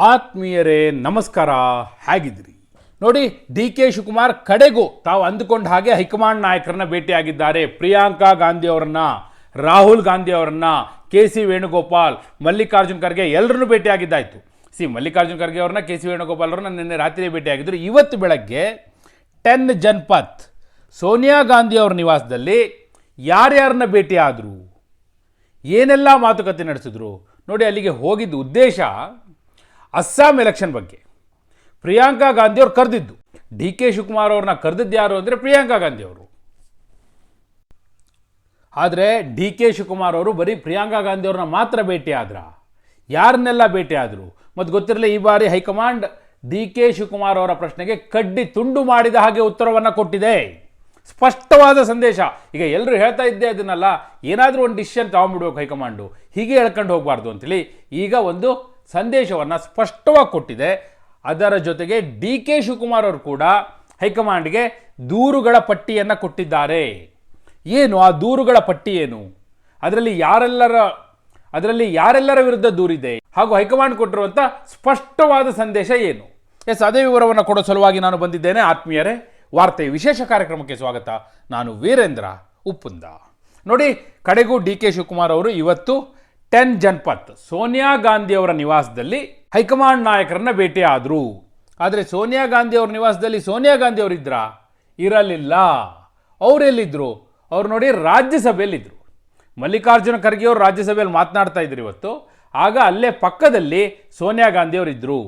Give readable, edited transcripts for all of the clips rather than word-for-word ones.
ಆತ್ಮೀಯರೇ ನಮಸ್ಕಾರ, ಹೇಗಿದ್ರಿ? ನೋಡಿ, ಡಿ ಕೆ ಶಿವಕುಮಾರ್ ಕಡೆಗೂ ತಾವು ಅಂದುಕೊಂಡ ಹಾಗೆ ಹೈಕಮಾಂಡ್ ನಾಯಕರನ್ನ ಭೇಟಿಯಾಗಿದ್ದಾರೆ. ಪ್ರಿಯಾಂಕಾ ಗಾಂಧಿ ಅವರನ್ನ, ರಾಹುಲ್ ಗಾಂಧಿ ಅವರನ್ನ, ಕೆ ಸಿ ವೇಣುಗೋಪಾಲ್, ಮಲ್ಲಿಕಾರ್ಜುನ್ ಖರ್ಗೆ ಎಲ್ಲರನ್ನೂ ಭೇಟಿಯಾಗಿದ್ದಾಯಿತು. ಮಲ್ಲಿಕಾರ್ಜುನ್ ಖರ್ಗೆ ಅವ್ರನ್ನ, ಕೆ ಸಿ ವೇಣುಗೋಪಾಲ್ ಅವ್ರನ್ನ ನಿನ್ನೆ ರಾತ್ರಿ ಭೇಟಿಯಾಗಿದ್ದರು. ಇವತ್ತು ಬೆಳಗ್ಗೆ 10 ಜನಪಥ್ ಸೋನಿಯಾ ಗಾಂಧಿ ಅವರ ನಿವಾಸದಲ್ಲಿ ಯಾರ್ಯಾರನ್ನ ಭೇಟಿಯಾದರು, ಏನೆಲ್ಲ ಮಾತುಕತೆ ನಡೆಸಿದ್ರು ನೋಡಿ. ಅಲ್ಲಿಗೆ ಹೋಗಿದ್ದ ಉದ್ದೇಶ ಅಸ್ಸಾಂ ಎಲೆಕ್ಷನ್ ಬಗ್ಗೆ. ಪ್ರಿಯಾಂಕಾ ಗಾಂಧಿ ಅವ್ರು ಕರೆದಿದ್ದು, ಡಿ ಕೆ ಶಿವಕುಮಾರ್ ಅವ್ರನ್ನ ಕರೆದಿದ್ದು ಯಾರು ಅಂದರೆ ಪ್ರಿಯಾಂಕಾ ಗಾಂಧಿ ಅವರು. ಆದರೆ ಡಿ ಕೆ ಶಿವಕುಮಾರ್ ಅವರು ಬರೀ ಪ್ರಿಯಾಂಕಾ ಗಾಂಧಿ ಅವ್ರನ್ನ ಮಾತ್ರ ಭೇಟಿ ಆದ್ರ, ಯಾರನ್ನೆಲ್ಲ ಭೇಟಿ ಆದರು ಮತ್ತು ಗೊತ್ತಿರಲಿಲ್ಲ. ಈ ಬಾರಿ ಹೈಕಮಾಂಡ್ ಡಿ ಕೆ ಶಿವಕುಮಾರ್ ಅವರ ಪ್ರಶ್ನೆಗೆ ಕಡ್ಡಿ ತುಂಡು ಮಾಡಿದ ಹಾಗೆ ಉತ್ತರವನ್ನು ಕೊಟ್ಟಿದೆ. ಸ್ಪಷ್ಟವಾದ ಸಂದೇಶ. ಈಗ ಎಲ್ಲರೂ ಹೇಳ್ತಾ ಇದ್ದೆ ಅದನ್ನೆಲ್ಲ, ಏನಾದರೂ ಒಂದು ಡಿಸಿಷನ್ ತಗೊಂಡ್ಬಿಡ್ಬೇಕು ಹೈಕಮಾಂಡು, ಹೀಗೆ ಹೇಳ್ಕೊಂಡು ಹೋಗಬಾರ್ದು ಅಂತೇಳಿ. ಈಗ ಒಂದು ಸಂದೇಶವನ್ನು ಸ್ಪಷ್ಟವಾಗಿ ಕೊಟ್ಟಿದೆ. ಅದರ ಜೊತೆಗೆ ಡಿ ಕೆ ಶಿವಕುಮಾರ್ ಅವರು ಕೂಡ ಹೈಕಮಾಂಡ್ಗೆ ದೂರುಗಳ ಪಟ್ಟಿಯನ್ನು ಕೊಟ್ಟಿದ್ದಾರೆ. ಏನು ಆ ದೂರುಗಳ ಪಟ್ಟಿ ಏನು, ಅದರಲ್ಲಿ ಯಾರೆಲ್ಲರ ವಿರುದ್ಧ ದೂರಿದೆ, ಹಾಗೂ ಹೈಕಮಾಂಡ್ ಕೊಟ್ಟಿರುವಂಥ ಸ್ಪಷ್ಟವಾದ ಸಂದೇಶ ಏನು? ಅದೇ ವಿವರವನ್ನು ಕೊಡೋ ಸಲುವಾಗಿ ನಾನು ಬಂದಿದ್ದೇನೆ. ಆತ್ಮೀಯರೇ, ವಾರ್ತೆ ವಿಶೇಷ ಕಾರ್ಯಕ್ರಮಕ್ಕೆ ಸ್ವಾಗತ. ನಾನು ವೀರೇಂದ್ರ ಉಪ್ಪುಂದ. ನೋಡಿ, ಕಡೆಗೂ ಡಿ ಕೆ ಶಿವಕುಮಾರ್ ಅವರು ಇವತ್ತು 10 ಜನಪಥ್ ಸೋನಿಯಾ ಗಾಂಧಿ ಅವರ ನಿವಾಸದಲ್ಲಿ ಹೈಕಮಾಂಡ್ ನಾಯಕರನ್ನ ಭೇಟಿ ಆದರು. ಆದರೆ ಸೋನಿಯಾ ಗಾಂಧಿ ಅವರ ನಿವಾಸದಲ್ಲಿ ಸೋನಿಯಾ ಗಾಂಧಿ ಅವರಿದ್ರಾ? ಇರಲಿಲ್ಲ. ಅವರೆಲ್ಲಿದ್ದರು? ಅವ್ರು ನೋಡಿ ರಾಜ್ಯಸಭೆಯಲ್ಲಿದ್ದರು. ಮಲ್ಲಿಕಾರ್ಜುನ ಖರ್ಗೆ ಅವರು ರಾಜ್ಯಸಭೆಯಲ್ಲಿ ಮಾತನಾಡ್ತಾ ಇದ್ರು ಇವತ್ತು. ಆಗ ಅಲ್ಲೇ ಪಕ್ಕದಲ್ಲಿ ಸೋನಿಯಾ ಗಾಂಧಿ ಅವರಿದ್ದರು.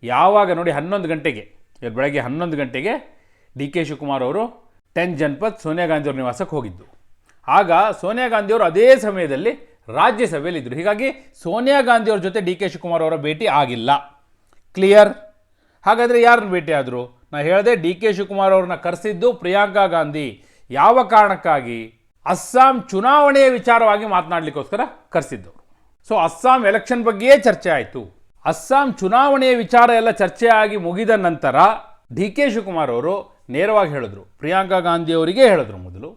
ಯಾವಾಗ ನೋಡಿ 11 ಗಂಟೆಗೆ, ಬೆಳಗ್ಗೆ 11 ಗಂಟೆಗೆ ಡಿ ಕೆ ಶಿವಕುಮಾರ್ ಅವರು 10 ಜನಪಥ್ ಸೋನಿಯಾ ಗಾಂಧಿ ಅವ್ರ ನಿವಾಸಕ್ಕೆ ಹೋಗಿದ್ದು. ಆಗ ಸೋನಿಯಾ ಗಾಂಧಿ ಅವರು ಅದೇ ಸಮಯದಲ್ಲಿ ರಾಜ್ಯಸಭೆಯಲ್ಲಿದ್ದರು. ಹೀಗಾಗಿ ಸೋನಿಯಾ ಗಾಂಧಿ ಅವ್ರ ಜೊತೆ ಡಿ ಕೆ ಶಿವಕುಮಾರ್ ಅವರ ಭೇಟಿ ಆಗಿಲ್ಲ. ಕ್ಲಿಯರ್? ಹಾಗಾದರೆ ಯಾರನ್ನು ಭೇಟಿ ಆದರು? ನಾನು ಹೇಳಿದೆ, ಡಿ ಕೆ ಶಿವಕುಮಾರ್ ಅವ್ರನ್ನ ಕರೆಸಿದ್ದು ಪ್ರಿಯಾಂಕಾ ಗಾಂಧಿ. ಯಾವ ಕಾರಣಕ್ಕಾಗಿ? ಅಸ್ಸಾಂ ಚುನಾವಣೆಯ ವಿಚಾರವಾಗಿ ಮಾತನಾಡಲಿಕ್ಕೋಸ್ಕರ ಕರೆಸಿದ್ದವರು. ಸೊ ಅಸ್ಸಾಂ ಎಲೆಕ್ಷನ್ ಬಗ್ಗೆಯೇ ಚರ್ಚೆ ಆಯಿತು. ಅಸ್ಸಾಂ ಚುನಾವಣೆಯ ವಿಚಾರ ಎಲ್ಲ ಚರ್ಚೆ ಆಗಿ ಮುಗಿದ ನಂತರ ಡಿ ಕೆ ಶಿವಕುಮಾರ್ ಅವರು ನೇರವಾಗಿ ಹೇಳಿದ್ರು, ಪ್ರಿಯಾಂಕಾ ಗಾಂಧಿ ಅವರಿಗೆ ಹೇಳಿದ್ರು ಮೊದಲು,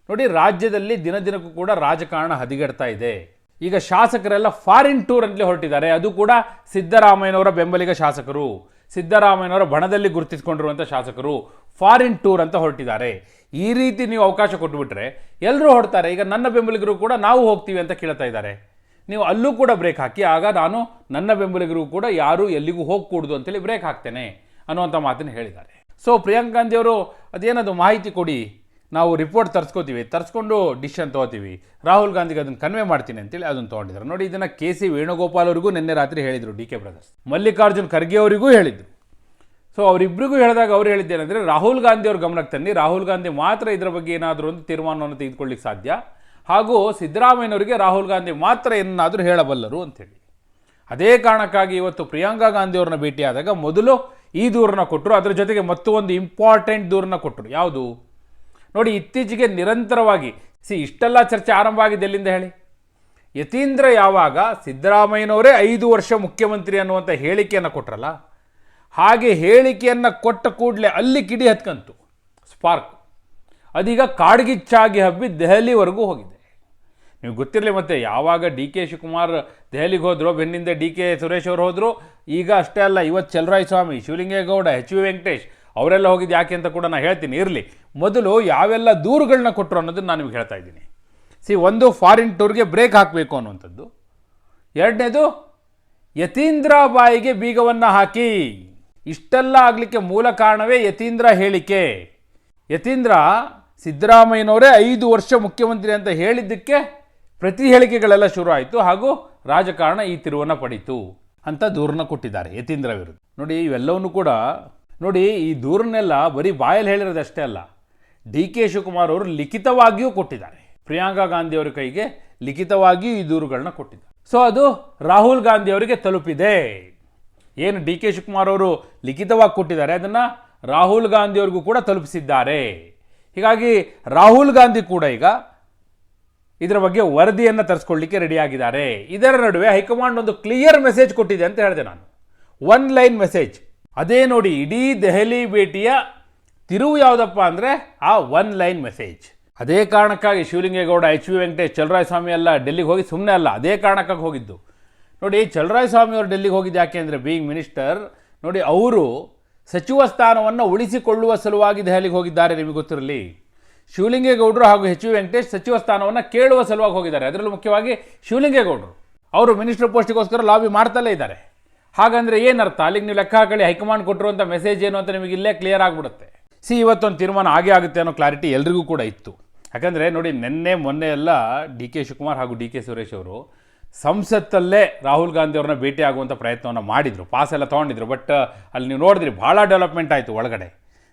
ನೋಡಿ ರಾಜ್ಯದಲ್ಲಿ ದಿನದಿನಕ್ಕೂ ಕೂಡ ರಾಜಕಾರಣ ಹದಿಗೆಡ್ತಾ ಇದೆ. ಈಗ ಶಾಸಕರೆಲ್ಲ ಫಾರಿನ್ ಟೂರ್ ಅಂತಲೇ ಹೊರಟಿದ್ದಾರೆ. ಅದು ಕೂಡ ಸಿದ್ದರಾಮಯ್ಯನವರ ಬೆಂಬಲಿಗ ಶಾಸಕರು, ಸಿದ್ದರಾಮಯ್ಯನವರ ಬಣದಲ್ಲಿ ಗುರುತಿಸಿಕೊಂಡಿರುವಂಥ ಶಾಸಕರು ಫಾರಿನ್ ಟೂರ್ ಅಂತ ಹೊರಟಿದ್ದಾರೆ. ಈ ರೀತಿ ನೀವು ಅವಕಾಶ ಕೊಟ್ಟುಬಿಟ್ರೆ ಎಲ್ಲರೂ ಹೊರಡ್ತಾರೆ. ಈಗ ನನ್ನ ಬೆಂಬಲಿಗರು ಕೂಡ ನಾವು ಹೋಗ್ತೀವಿ ಅಂತ ಕೇಳ್ತಾ ಇದ್ದಾರೆ. ನೀವು ಅಲ್ಲೂ ಕೂಡ ಬ್ರೇಕ್ ಹಾಕಿ, ಆಗ ನಾನು ನನ್ನ ಬೆಂಬಲಿಗರು ಕೂಡ ಯಾರು ಎಲ್ಲಿಗೂ ಹೋಗಕೂಡ್ದು ಅಂತೇಳಿ ಬ್ರೇಕ್ ಹಾಕ್ತೇನೆ ಅನ್ನುವಂಥ ಮಾತನ್ನು ಹೇಳಿದ್ದಾರೆ. ಸೊ ಪ್ರಿಯಾಂಕಾ ಗಾಂಧಿ ಅವರು ಅದೇನದು ಮಾಹಿತಿ ಕೊಡಿ, ನಾವು ರಿಪೋರ್ಟ್ ತರಿಸ್ಕೊಂಡು ಡಿಸಿಷನ್ ತೊಗೋತೀವಿ, ರಾಹುಲ್ ಗಾಂಧಿಗೆ ಅದನ್ನು ಕನ್ವೆ ಮಾಡ್ತೀನಿ ಅಂತೇಳಿ ಅದನ್ನು ತೊಗೊಂಡಿದ್ದಾರೆ. ನೋಡಿ, ಇದನ್ನು ಕೆ ಸಿ ವೇಣುಗೋಪಾಲ್ ಅವರಿಗೂ ನಿನ್ನೆ ರಾತ್ರಿ ಹೇಳಿದರು, D K brothers. Mallikarjun Kharge ಅವರಿಗೂ ಹೇಳಿದರು. ಸೊ ಅವರಿಬ್ಬರಿಗೂ ಹೇಳಿದಾಗ ಅವ್ರು ಹೇಳಿದ್ದೇನೆಂದರೆ, ರಾಹುಲ್ ಗಾಂಧಿ ಅವ್ರ ಗಮನಕ್ಕೆ ತನ್ನಿ, ರಾಹುಲ್ ಗಾಂಧಿ ಮಾತ್ರ ಇದರ ಬಗ್ಗೆ ಏನಾದರೂ ಒಂದು ತೀರ್ಮಾನವನ್ನು ತೆಗೆದುಕೊಳ್ಳಿಕ್ಕೆ ಸಾಧ್ಯ, ಹಾಗೂ ಸಿದ್ದರಾಮಯ್ಯನವರಿಗೆ ರಾಹುಲ್ ಗಾಂಧಿ ಮಾತ್ರ ಏನಾದರೂ ಹೇಳಬಲ್ಲರು ಅಂಥೇಳಿ. ಅದೇ ಕಾರಣಕ್ಕಾಗಿ ಇವತ್ತು ಪ್ರಿಯಾಂಕಾ ಗಾಂಧಿ ಅವ್ರನ್ನ ಭೇಟಿಯಾದಾಗ ಮೊದಲು ಈ ದೂರನ್ನ ಕೊಟ್ಟರು. ಅದರ ಜೊತೆಗೆ ಮತ್ತೊಂದು ಇಂಪಾರ್ಟೆಂಟ್ ದೂರನ್ನ ಕೊಟ್ಟರು. ಯಾವುದು ನೋಡಿ, ಇತ್ತೀಚೆಗೆ ನಿರಂತರವಾಗಿ ಇಷ್ಟೆಲ್ಲ ಚರ್ಚೆ ಆರಂಭ ಆಗಿದೆ ಎಲ್ಲಿಂದ ಹೇಳಿ? ಯತೀಂದ್ರ ಯಾವಾಗ ಸಿದ್ದರಾಮಯ್ಯನವರೇ 5 ವರ್ಷ ಮುಖ್ಯಮಂತ್ರಿ ಅನ್ನುವಂಥ ಹೇಳಿಕೆಯನ್ನು ಕೊಟ್ಟರಲ್ಲ, ಹಾಗೆ ಹೇಳಿಕೆಯನ್ನು ಕೊಟ್ಟ ಕೂಡಲೇ ಅಲ್ಲಿ ಕಿಡಿ ಹತ್ಕಂತು ಸ್ಪಾರ್ಕ್. ಅದೀಗ ಕಾಡ್ಗಿಚ್ಚಾಗಿ ಹಬ್ಬಿ ದೆಹಲಿವರೆಗೂ ಹೋಗಿದೆ. ನೀವು ಗೊತ್ತಿರಲಿ, ಮತ್ತೆ ಯಾವಾಗ ಡಿ ಕೆ ಶಿವಕುಮಾರ್ ದೆಹಲಿಗೆ ಹೋದ್ರು, ಬೆನ್ನಿಂದ ಡಿ ಕೆ ಸುರೇಶ್ ಅವರು ಹೋದರು. ಈಗ ಅಷ್ಟೇ ಅಲ್ಲ, ಇವತ್ತು ಚಲರಾಯಸ್ವಾಮಿ, ಶಿವಲಿಂಗೇಗೌಡ, ಎಚ್ ವಿ ವೆಂಕಟೇಶ್ ಅವರೆಲ್ಲ ಹೋಗಿದ್ದು ಯಾಕೆ ಅಂತ ಕೂಡ ನಾನು ಹೇಳ್ತೀನಿ. ಇರಲಿ, ಮೊದಲು ಯಾವೆಲ್ಲ ದೂರುಗಳನ್ನ ಕೊಟ್ಟರು ಅನ್ನೋದನ್ನು ನಾನು ನಿಮ್ಗೆ ಹೇಳ್ತಾ ಇದ್ದೀನಿ. ಒಂದು ಫಾರಿನ್ ಟೂರ್ಗೆ ಬ್ರೇಕ್ ಹಾಕಬೇಕು ಅನ್ನುವಂಥದ್ದು. ಎರಡನೇದು, ಯತೀಂದ್ರ ಬಾಯಿಗೆ ಬೀಗವನ್ನು ಹಾಕಿ. ಇಷ್ಟೆಲ್ಲ ಆಗಲಿಕ್ಕೆ ಮೂಲ ಕಾರಣವೇ ಯತೀಂದ್ರ ಹೇಳಿಕೆ. ಯತೀಂದ್ರ ಸಿದ್ದರಾಮಯ್ಯನವರೇ 5 ವರ್ಷ ಮುಖ್ಯಮಂತ್ರಿ ಅಂತ ಹೇಳಿದ್ದಕ್ಕೆ ಪ್ರತಿ ಹೇಳಿಕೆಗಳೆಲ್ಲ ಶುರು ಆಯಿತು, ಹಾಗೂ ರಾಜಕಾರಣ ಈ ತಿರುವನ್ನು ಪಡೀತು ಅಂತ ದೂರನ್ನ ಕೊಟ್ಟಿದ್ದಾರೆ ಯತೀಂದ್ರ ವಿರುದ್ಧ. ನೋಡಿ, ಇವೆಲ್ಲವನ್ನೂ ಕೂಡ ನೋಡಿ, ಈ ದೂರನ್ನೆಲ್ಲ ಬರೀ ಬಾಯಲ್ಲಿ ಹೇಳಿರೋದಷ್ಟೇ ಅಲ್ಲ, ಡಿ ಕೆ ಶಿವಕುಮಾರ್ ಅವರು ಲಿಖಿತವಾಗಿಯೂ ಕೊಟ್ಟಿದ್ದಾರೆ. ಪ್ರಿಯಾಂಕಾ ಗಾಂಧಿ ಅವರ ಕೈಗೆ ಲಿಖಿತವಾಗಿಯೂ ಈ ದೂರುಗಳನ್ನ ಕೊಟ್ಟಿದ್ದಾರೆ. ಸೊ ಅದು ರಾಹುಲ್ ಗಾಂಧಿ ಅವರಿಗೆ ತಲುಪಿದೆ. ಏನು ಡಿ ಕೆ ಶಿವಕುಮಾರ್ ಅವರು ಲಿಖಿತವಾಗಿ ಕೊಟ್ಟಿದ್ದಾರೆ, ಅದನ್ನು ರಾಹುಲ್ ಗಾಂಧಿ ಅವ್ರಿಗೂ ಕೂಡ ತಲುಪಿಸಿದ್ದಾರೆ. ಹೀಗಾಗಿ ರಾಹುಲ್ ಗಾಂಧಿ ಕೂಡ ಈಗ ಇದರ ಬಗ್ಗೆ ವರದಿಯನ್ನು ತರಿಸ್ಕೊಳ್ಳಿಕ್ಕೆ ರೆಡಿಯಾಗಿದ್ದಾರೆ. ಇದರ ನಡುವೆ ಹೈಕಮಾಂಡ್ ಒಂದು ಕ್ಲಿಯರ್ ಮೆಸೇಜ್ ಕೊಟ್ಟಿದೆ ಅಂತ ಹೇಳಿದೆ ನಾನು, 1 ಲೈನ್ ಮೆಸೇಜ್. ಅದೇ ನೋಡಿ, ಇಡೀ ದೆಹಲಿ ಭೇಟಿಯ ತಿರುವು ಯಾವುದಪ್ಪ ಅಂದರೆ ಆ 1 ಲೈನ್ ಮೆಸೇಜ್. ಅದೇ ಕಾರಣಕ್ಕಾಗಿ ಶಿವಲಿಂಗೇಗೌಡ, ಎಚ್ ವಿ ವೆಂಕಟೇಶ್, ಚಲರಾಯಸ್ವಾಮಿ ಎಲ್ಲ ಡೆಲ್ಲಿಗೆ ಹೋಗಿ ಸುಮ್ಮನೆ ಅಲ್ಲ, ಅದೇ ಕಾರಣಕ್ಕಾಗಿ ಹೋಗಿದ್ದು. ನೋಡಿ, ಚಲರಾಯಸ್ವಾಮಿ ಅವರು ಡೆಲ್ಲಿಗೆ ಹೋಗಿದ್ದು ಯಾಕೆ ಅಂದರೆ ಬೀಯಿಂಗ್ ಮಿನಿಸ್ಟರ್, ನೋಡಿ ಅವರು ಸಚಿವ ಸ್ಥಾನವನ್ನು ಉಳಿಸಿಕೊಳ್ಳುವ ಸಲುವಾಗಿ ದೆಹಲಿಗೆ ಹೋಗಿದ್ದಾರೆ. ನಿಮಗೆ ಗೊತ್ತಿರಲಿ, ಶಿವಲಿಂಗೇಗೌಡರು ಹಾಗೂ ಎಚ್ ವಿ ವೆಂಕಟೇಶ್ ಸಚಿವ ಸ್ಥಾನವನ್ನು ಕೇಳುವ ಸಲುವಾಗಿ ಹೋಗಿದ್ದಾರೆ. ಅದರಲ್ಲೂ ಮುಖ್ಯವಾಗಿ ಶಿವಲಿಂಗೇಗೌಡರು ಅವರು ಮಿನಿಸ್ಟರ್ ಪೋಸ್ಟಿಗೋಸ್ಕರ ಲಾಬಿ ಮಾಡ್ತಲೇ ಇದ್ದಾರೆ. ಹಾಗಂದರೆ ಏನರ್ಥ? ಅಲ್ಲಿಗೆ ನೀವು ಲೆಕ್ಕ ಹಾಕಿ ಹೈಕಮಾಂಡ್ ಕೊಟ್ಟಿರುವಂಥ ಮೆಸೇಜ್ ಏನು ಅಂತ ನಿಮಗೆ ಇಲ್ಲೇ ಕ್ಲಿಯರ್ ಆಗಿಬಿಡುತ್ತೆ. ಇವತ್ತೊಂದು ತೀರ್ಮಾನ ಆಗೇ ಆಗುತ್ತೆ ಅನ್ನೋ ಕ್ಲಾರಿಟಿ ಎಲ್ರಿಗೂ ಕೂಡ ಇತ್ತು. ಯಾಕಂದರೆ ನೋಡಿ, ಮೊನ್ನೆ ಎಲ್ಲ ಡಿ ಕೆ ಶಿವಕುಮಾರ್ ಹಾಗೂ ಡಿ ಕೆ ಸುರೇಶ್ ಅವರು ಸಂಸತ್ತಲ್ಲೇ ರಾಹುಲ್ ಗಾಂಧಿ ಅವ್ರನ್ನ ಭೇಟಿ ಆಗುವಂಥ ಪ್ರಯತ್ನವನ್ನು ಮಾಡಿದರು, ಪಾಸ್ ಎಲ್ಲ ತೊಗೊಂಡಿದ್ರು. ಬಟ್ ಅಲ್ಲಿ ನೀವು ನೋಡಿದ್ರಿ ಭಾಳ ಡೆವಲಪ್ಮೆಂಟ್ ಆಯಿತು, ಒಳಗಡೆ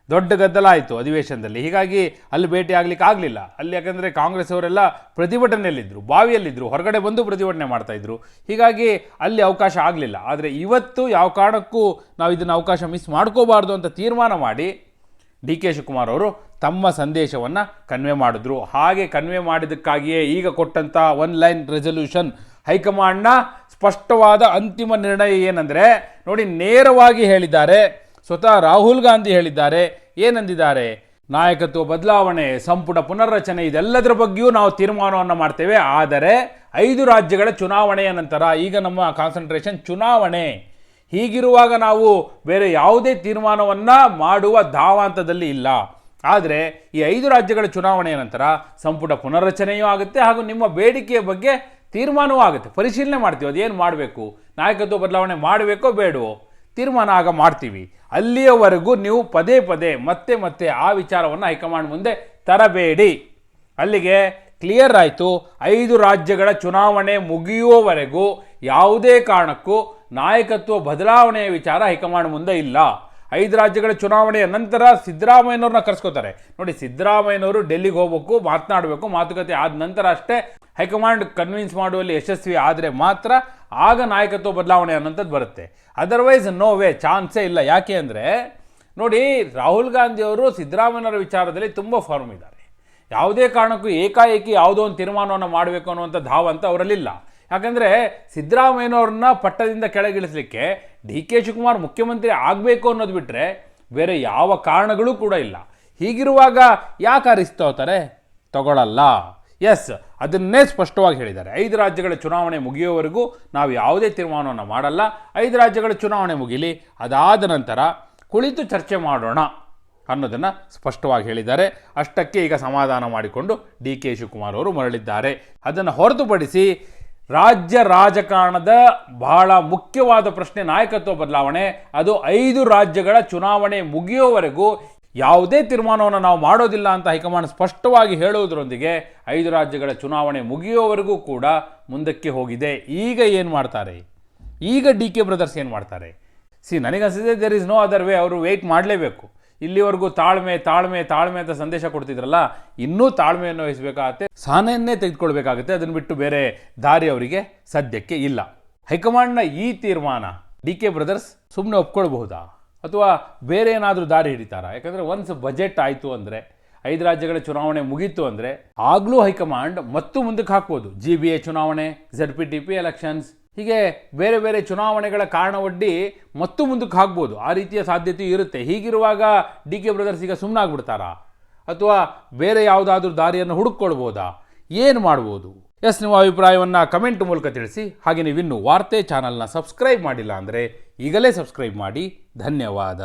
ದೊಡ್ಡ ಗದ್ದಲ ಆಯಿತು ಅಧಿವೇಶನದಲ್ಲಿ. ಹೀಗಾಗಿ ಅಲ್ಲಿ ಭೇಟಿ ಆಗಲಿಕ್ಕೆ ಆಗಲಿಲ್ಲ. ಅಲ್ಲಿ ಯಾಕಂದರೆ ಕಾಂಗ್ರೆಸ್ ಅವರೆಲ್ಲ ಪ್ರತಿಭಟನೆಯಲ್ಲಿದ್ದರು, ಬಾವಿಯಲ್ಲಿದ್ದರು, ಹೊರಗಡೆ ಬಂದು ಪ್ರತಿಭಟನೆ ಮಾಡ್ತಾಯಿದ್ರು. ಹೀಗಾಗಿ ಅಲ್ಲಿ ಅವಕಾಶ ಆಗಲಿಲ್ಲ. ಆದರೆ ಇವತ್ತು ಯಾವ ಕಾರಣಕ್ಕೂ ನಾವು ಇದನ್ನು ಅವಕಾಶ ಮಿಸ್ ಮಾಡ್ಕೋಬಾರ್ದು ಅಂತ ತೀರ್ಮಾನ ಮಾಡಿ ಡಿ ಕೆ ಶಿವಕುಮಾರ್ ಅವರು ತಮ್ಮ ಸಂದೇಶವನ್ನು ಕನ್ವೆ ಮಾಡಿದ್ರು. ಹಾಗೆ ಕನ್ವೆ ಮಾಡಿದ್ದಕ್ಕಾಗಿಯೇ ಈಗ ಕೊಟ್ಟಂಥ 1 ಲೈನ್ ರೆಸಲ್ಯೂಷನ್ ಹೈಕಮಾಂಡ್ನ ಸ್ಪಷ್ಟವಾದ ಅಂತಿಮ ನಿರ್ಣಯ ಏನಂದರೆ, ನೋಡಿ ನೇರವಾಗಿ ಹೇಳಿದ್ದಾರೆ, ಸ್ವತಃ ರಾಹುಲ್ ಗಾಂಧಿ ಹೇಳಿದ್ದಾರೆ. ಏನಂದಿದ್ದಾರೆ? ನಾಯಕತ್ವ ಬದಲಾವಣೆ, ಸಂಪುಟ ಪುನರ್ರಚನೆ, ಇದೆಲ್ಲದರ ಬಗ್ಗೆಯೂ ನಾವು ತೀರ್ಮಾನವನ್ನು ಮಾಡ್ತೇವೆ. ಆದರೆ 5 ರಾಜ್ಯಗಳ ಚುನಾವಣೆಯ ನಂತರ, ಈಗ ನಮ್ಮ ಕಾನ್ಸಂಟ್ರೇಷನ್ ಚುನಾವಣೆ. ಹೀಗಿರುವಾಗ ನಾವು ಬೇರೆ ಯಾವುದೇ ತೀರ್ಮಾನವನ್ನು ಮಾಡುವ ಧಾವಾಂತದಲ್ಲಿ ಇಲ್ಲ. ಆದರೆ ಈ 5 ರಾಜ್ಯಗಳ ಚುನಾವಣೆಯ ನಂತರ ಸಂಪುಟ ಪುನರ್ರಚನೆಯೂ ಆಗುತ್ತೆ ಹಾಗೂ ನಿಮ್ಮ ಬೇಡಿಕೆಯ ಬಗ್ಗೆ ತೀರ್ಮಾನವೂ ಆಗುತ್ತೆ. ಪರಿಶೀಲನೆ ಮಾಡ್ತೀವಿ, ಅದೇನು ಮಾಡಬೇಕು, ನಾಯಕತ್ವ ಬದಲಾವಣೆ ಮಾಡಬೇಕೋ ಬೇಡವೋ, ತೀರ್ಮಾನ ಆಗ ಮಾಡ್ತೀವಿ. ಅಲ್ಲಿಯವರೆಗೂ ನೀವು ಪದೇ ಪದೇ ಮತ್ತೆ ಆ ವಿಚಾರವನ್ನು ಹೈಕಮಾಂಡ್ ಮುಂದೆ ತರಬೇಡಿ. ಅಲ್ಲಿಗೆ ಕ್ಲಿಯರ್ ಆಯಿತು. 5 ರಾಜ್ಯಗಳ ಚುನಾವಣೆ ಮುಗಿಯುವವರೆಗೂ ಯಾವುದೇ ಕಾರಣಕ್ಕೂ ನಾಯಕತ್ವ ಬದಲಾವಣೆಯ ವಿಚಾರ ಹೈಕಮಾಂಡ್ ಮುಂದೆ ಇಲ್ಲ. 5 ರಾಜ್ಯಗಳ ಚುನಾವಣೆಯ ನಂತರ ಸಿದ್ದರಾಮಯ್ಯನವ್ರನ್ನ ಕರೆಸ್ಕೋತಾರೆ. ನೋಡಿ, ಸಿದ್ದರಾಮಯ್ಯನವರು ಡೆಲ್ಲಿಗೆ ಹೋಗಬೇಕು, ಮಾತನಾಡಬೇಕು, ಮಾತುಕತೆ ಆದ ನಂತರ ಅಷ್ಟೇ ಹೈಕಮಾಂಡ್ ಕನ್ವಿನ್ಸ್ ಮಾಡುವಲ್ಲಿ ಯಶಸ್ವಿ ಆದರೆ ಮಾತ್ರ ಆಗ ನಾಯಕತ್ವ ಬದಲಾವಣೆ ಅನ್ನೋಂಥದ್ದು ಬರುತ್ತೆ. ಅದರ್ವೈಸ್ ನೋ ವೇ, ಚಾನ್ಸೇ ಇಲ್ಲ. ಯಾಕೆ ಅಂದರೆ ನೋಡಿ, ರಾಹುಲ್ ಗಾಂಧಿ ಅವರು ಸಿದ್ದರಾಮಯ್ಯನವರ ವಿಚಾರದಲ್ಲಿ ತುಂಬ ಫಾರ್ಮ್ ಇದ್ದಾರೆ. ಯಾವುದೇ ಕಾರಣಕ್ಕೂ ಏಕಾಏಕಿ ಯಾವುದೋ ಒಂದು ತೀರ್ಮಾನವನ್ನು ಮಾಡಬೇಕು ಅನ್ನುವಂಥ ಧಾವಂತ ಅವರಲ್ಲಿಲ್ಲ. ಯಾಕಂದರೆ ಸಿದ್ದರಾಮಯ್ಯನವ್ರನ್ನ ಪಟ್ಟದಿಂದ ಕೆಳಗಿಳಿಸಲಿಕ್ಕೆ ಡಿ ಕೆ ಶಿವಕುಮಾರ್ ಮುಖ್ಯಮಂತ್ರಿ ಆಗಬೇಕು ಅನ್ನೋದು ಬಿಟ್ಟರೆ ಬೇರೆ ಯಾವ ಕಾರಣಗಳೂ ಕೂಡ ಇಲ್ಲ. ಹೀಗಿರುವಾಗ ಯಾಕೆ ರಿಸ್ಕ್ ತಗೋತಾರೆ? ತಗೊಳ್ಳಲ್ಲ. ಎಸ್, ಅದನ್ನೇ ಸ್ಪಷ್ಟವಾಗಿ ಹೇಳಿದ್ದಾರೆ. 5 ರಾಜ್ಯಗಳ ಚುನಾವಣೆ ಮುಗಿಯುವವರೆಗೂ ನಾವು ಯಾವುದೇ ತೀರ್ಮಾನವನ್ನು ಮಾಡಲ್ಲ. 5 ರಾಜ್ಯಗಳ ಚುನಾವಣೆ ಮುಗಿಲಿ, ಅದಾದ ನಂತರ ಕುಳಿತು ಚರ್ಚೆ ಮಾಡೋಣ ಅನ್ನೋದನ್ನು ಸ್ಪಷ್ಟವಾಗಿ ಹೇಳಿದ್ದಾರೆ. ಅಷ್ಟಕ್ಕೆ ಈಗ ಸಮಾಧಾನ ಮಾಡಿಕೊಂಡು ಡಿ ಕೆ ಶಿವಕುಮಾರ್ ಅವರು ಮರಳಿದ್ದಾರೆ. ಅದನ್ನು ಹೊರತುಪಡಿಸಿ ರಾಜ್ಯ ರಾಜಕಾರಣದ ಬಹಳ ಮುಖ್ಯವಾದ ಪ್ರಶ್ನೆ ನಾಯಕತ್ವ ಬದಲಾವಣೆ. ಅದು 5 ರಾಜ್ಯಗಳ ಚುನಾವಣೆ ಮುಗಿಯುವವರೆಗೂ ಯಾವುದೇ ತೀರ್ಮಾನವನ್ನು ನಾವು ಮಾಡೋದಿಲ್ಲ ಅಂತ ಹೈಕಮಾಂಡ್ ಸ್ಪಷ್ಟವಾಗಿ ಹೇಳುವುದರೊಂದಿಗೆ 5 ರಾಜ್ಯಗಳ ಚುನಾವಣೆ ಮುಗಿಯುವವರೆಗೂ ಕೂಡ ಮುಂದಕ್ಕೆ ಹೋಗಿದೆ. ಈಗ ಏನು ಮಾಡ್ತಾರೆ? ಈಗ ಡಿ ಕೆ ಬ್ರದರ್ಸ್ ಏನು ಮಾಡ್ತಾರೆ? ನನಗನ್ಸಿದೆ there is no other way. ಅವರು ವೆಯ್ಟ್ ಮಾಡಲೇಬೇಕು. ಇಲ್ಲಿವರೆಗೂ ತಾಳ್ಮೆ ಅಂತ ಸಂದೇಶ ಕೊಡ್ತಿದ್ರಲ್ಲ, ಇನ್ನೂ ತಾಳ್ಮೆಯನ್ನು ವಹಿಸಬೇಕಾಗತ್ತೆ, ಸಹನೆಯನ್ನೇ ತೆಗೆದುಕೊಳ್ಬೇಕಾಗುತ್ತೆ. ಅದನ್ನು ಬಿಟ್ಟು ಬೇರೆ ದಾರಿ ಅವರಿಗೆ ಸದ್ಯಕ್ಕೆ ಇಲ್ಲ. ಹೈಕಮಾಂಡ್ನ ಈ ತೀರ್ಮಾನ ಡಿ ಕೆ ಬ್ರದರ್ಸ್ ಸುಮ್ಮನೆ ಒಪ್ಕೊಳ್ಬಹುದಾ ಅಥವಾ ಬೇರೆ ಏನಾದರೂ ದಾರಿ ಹಿಡಿತಾರಾ? ಯಾಕಂದರೆ ಒನ್ಸ್ ಬಜೆಟ್ ಆಯಿತು ಅಂದರೆ, 5 ರಾಜ್ಯಗಳ ಚುನಾವಣೆ ಮುಗೀತು ಅಂದರೆ ಆಗಲೂ ಹೈಕಮಾಂಡ್ ಮತ್ತು ಮುಂದಕ್ಕೆ ಹಾಕ್ಬೋದು. GBA ಚುನಾವಣೆ, ZPTP ಎಲೆಕ್ಷನ್ಸ್, ಹೀಗೆ ಬೇರೆ ಬೇರೆ ಚುನಾವಣೆಗಳ ಕಾರಣವೊಡ್ಡಿ ಮತ್ತು ಮುಂದಕ್ಕೆ ಹಾಕ್ಬೋದು. ಆ ರೀತಿಯ ಸಾಧ್ಯತೆಯೂ ಇರುತ್ತೆ. ಹೀಗಿರುವಾಗ ಡಿ ಕೆ ಬ್ರದರ್ಸ್ ಈಗ ಸುಮ್ಮನಾಗ್ಬಿಡ್ತಾರಾ ಅಥವಾ ಬೇರೆ ಯಾವುದಾದ್ರೂ ದಾರಿಯನ್ನು ಹುಡುಕೊಳ್ಬೋದಾ? ಏನು ಮಾಡ್ಬೋದು? ಎಸ್, ನಿಮ್ಮ ಅಭಿಪ್ರಾಯವನ್ನು ಕಮೆಂಟ್ ಮೂಲಕ ತಿಳಿಸಿ. ಹಾಗೆ ನೀವಿನ್ನೂ ವಾರ್ತೆ ಚಾನಲ್ನ ಸಬ್ಸ್ಕ್ರೈಬ್ ಮಾಡಿಲ್ಲ ಅಂದರೆ ಈಗಲೇ ಸಬ್ಸ್ಕ್ರೈಬ್ ಮಾಡಿ. ಧನ್ಯವಾದ.